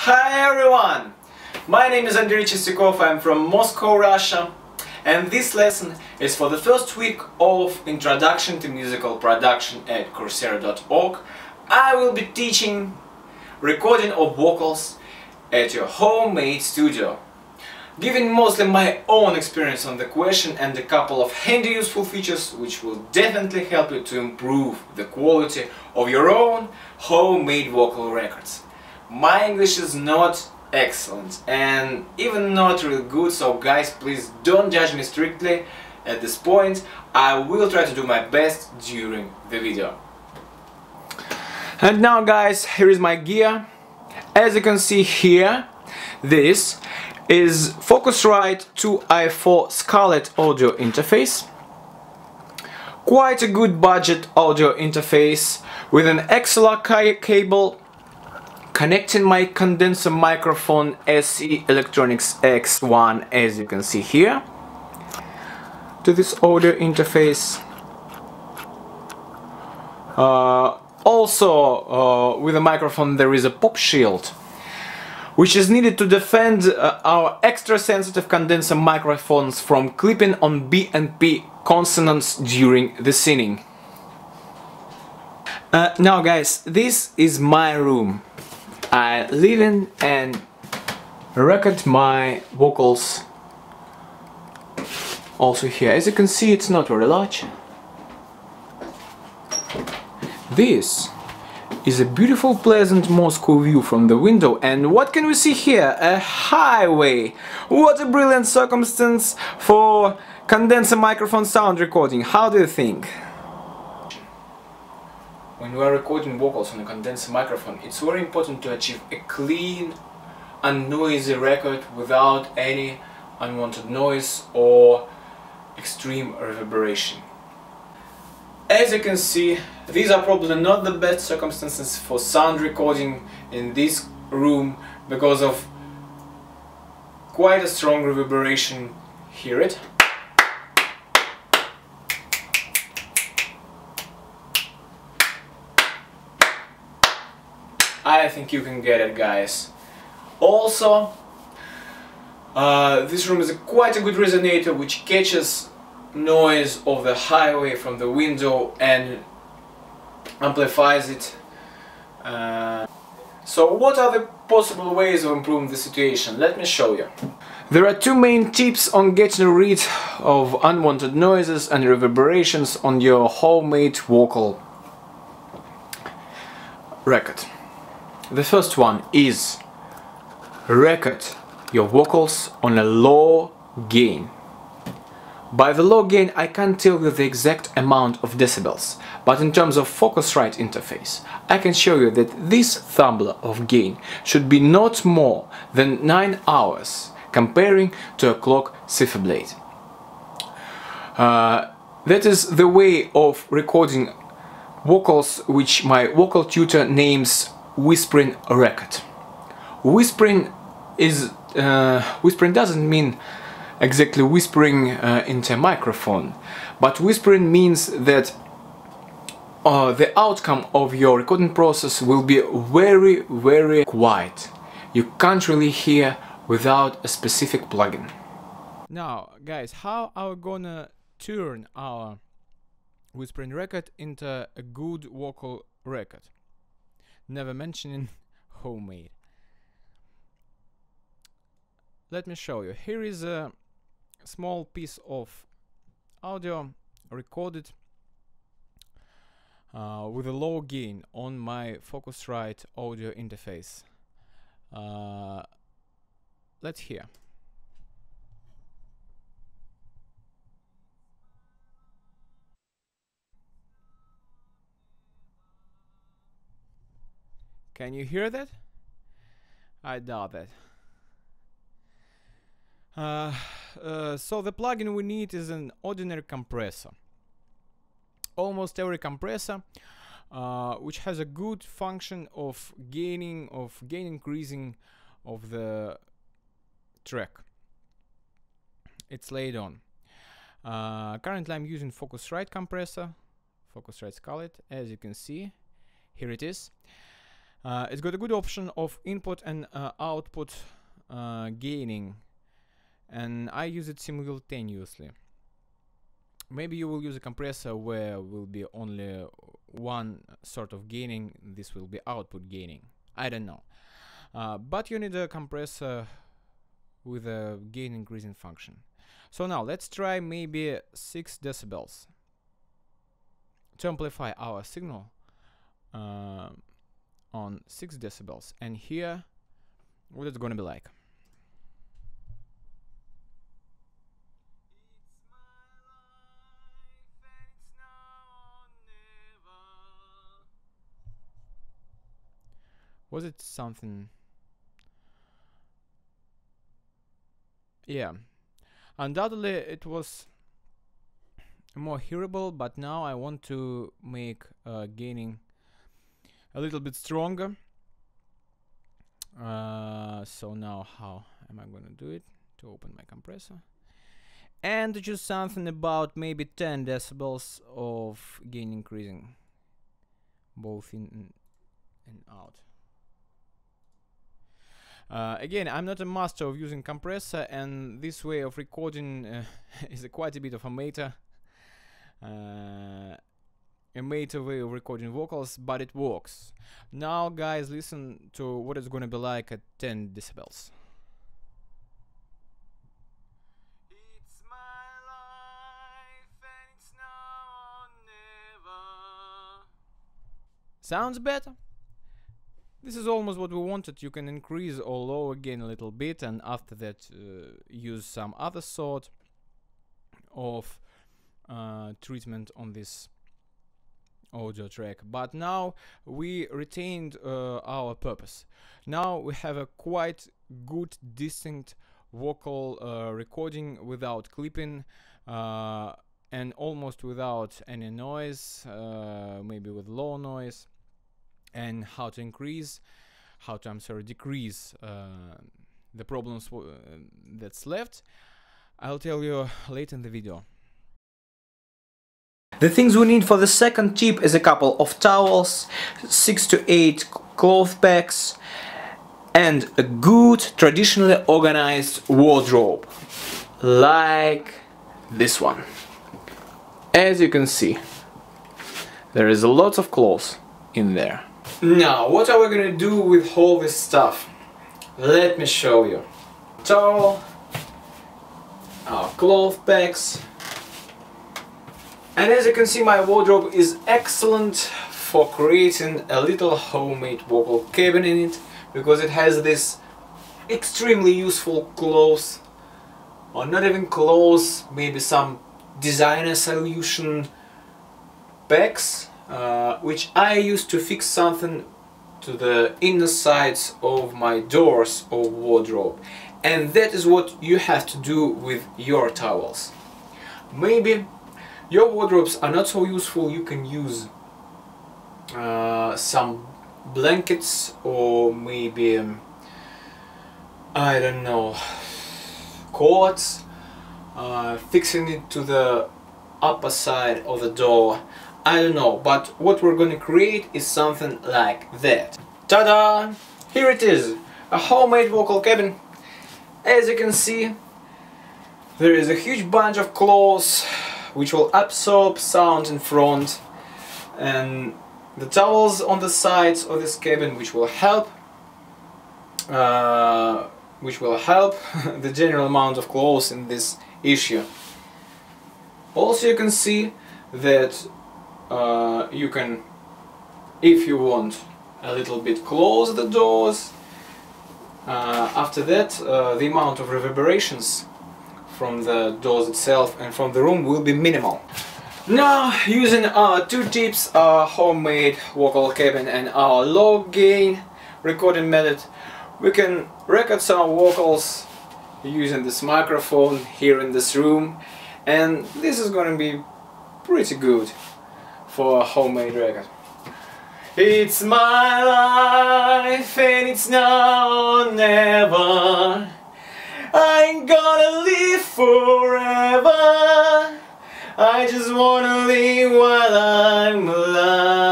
Hi everyone! My name is Andrei Chestikov, I'm from Moscow, Russia, and this lesson is for the first week of Introduction to Musical Production at Coursera.org. I will be teaching recording of vocals at your homemade studio, giving mostly my own experience on the question and a couple of handy useful features which will definitely help you to improve the quality of your own homemade vocal records. My English is not excellent and even not really good, so guys, please don't judge me strictly at this point. I will try to do my best during the video. And now guys, here is my gear. As you can see here, this is Focusrite 2i4 Scarlett audio interface. Quite a good budget audio interface with an XLR cable connecting my condenser microphone SE Electronics X1, as you can see here, to this audio interface. Also with the microphone there is a pop shield, which is needed to defend our extra sensitive condenser microphones from clipping on B and P consonants during the singing. Now guys, this is my room. I live in and record my vocals also here. As you can see, it's not very large. This is a beautiful, pleasant Moscow view from the window, and what can we see here? A highway! What a brilliant circumstance for condenser microphone sound recording. How do you think? When we are recording vocals on a condenser microphone, it's very important to achieve a clean, unnoisy record without any unwanted noise or extreme reverberation. As you can see, these are probably not the best circumstances for sound recording in this room because of quite a strong reverberation. Hear it? I think you can get it, guys. Also, this room is quite a good resonator which catches noise of the highway from the window and amplifies it. So what are the possible ways of improving the situation? Let me show you. There are two main tips on getting rid of unwanted noises and reverberations on your homemade vocal record. The first one is record your vocals on a low gain. By the low gain, I can't tell you the exact amount of decibels, but in terms of Focusrite interface, I can show you that this tumbler of gain should be not more than 9 hours, comparing to a clock cipherblade. That is the way of recording vocals which my vocal tutor names whispering record. Whispering doesn't mean exactly whispering into a microphone, but whispering means that the outcome of your recording process will be very, very quiet. You can't really hear without a specific plugin. Now, guys, how are we gonna turn our whispering record into a good vocal record? Never mentioning homemade. Let me show you. Here is a small piece of audio recorded with a low gain on my Focusrite audio interface. Let's hear. Can you hear that? I doubt that. So the plugin we need is an ordinary compressor. Almost every compressor which has a good function of gain increasing of the track. It's laid on. Currently I'm using Focusrite compressor, Focusrite Scarlett, as you can see. Here it is. It's got a good option of input and output gaining, and I use it simultaneously. Maybe you will use a compressor where will be only one sort of gaining, this will be output gaining. I don't know. But you need a compressor with a gain increasing function. So now let's try maybe 6 decibels to amplify our signal on 6 decibels, and here what it's gonna be like. Was it something? Yeah, undoubtedly it was more hearable, but now I want to make gaining a little bit stronger. So now how am I gonna do it? To open my compressor and to choose something about maybe 10 decibels of gain increasing, both in and out. Again, I'm not a master of using compressor, and this way of recording is quite a bit of amateur way of recording vocals, but it works. Now guys, listen to what it's gonna be like at 10 decibels. It's my life and it's now or never. Sounds better? This is almost what we wanted. You can increase or lower again a little bit, and after that use some other sort of treatment on this audio track. But now we retained our purpose. Now we have a quite good distinct vocal recording without clipping and almost without any noise, maybe with low noise. And how to increase, decrease the problems that's left, I'll tell you later in the video. The things we need for the second tip is a couple of towels, 6 to 8 cloth bags, and a good traditionally organized wardrobe, like this one. As you can see, there is a lot of clothes in there. Now, what are we gonna do with all this stuff? Let me show you. Towel, our cloth bags, and as you can see, my wardrobe is excellent for creating a little homemade vocal cabin in it, because it has this extremely useful clothes, or not even clothes, maybe some designer solution bags, which I use to fix something to the inner sides of my doors or wardrobe. And that is what you have to do with your towels. Maybe your wardrobes are not so useful, you can use some blankets, or maybe I don't know, cords, fixing it to the upper side of the door. I don't know, but what we're gonna create is something like that. Ta-da! Here it is, a homemade vocal cabin. As you can see, there is a huge bunch of clothes which will absorb sound in front, and the towels on the sides of this cabin which will help the general amount of clothes in this issue. Also, you can see that you can, if you want, a little bit close the doors. After that, the amount of reverberations from the doors itself and from the room will be minimal. Now, using our two tips, our homemade vocal cabin and our low gain recording method, we can record some vocals using this microphone here in this room, and this is going to be pretty good for a homemade record. It's my life and it's now or never. I ain't gonna live forever. I just wanna live while I'm alive.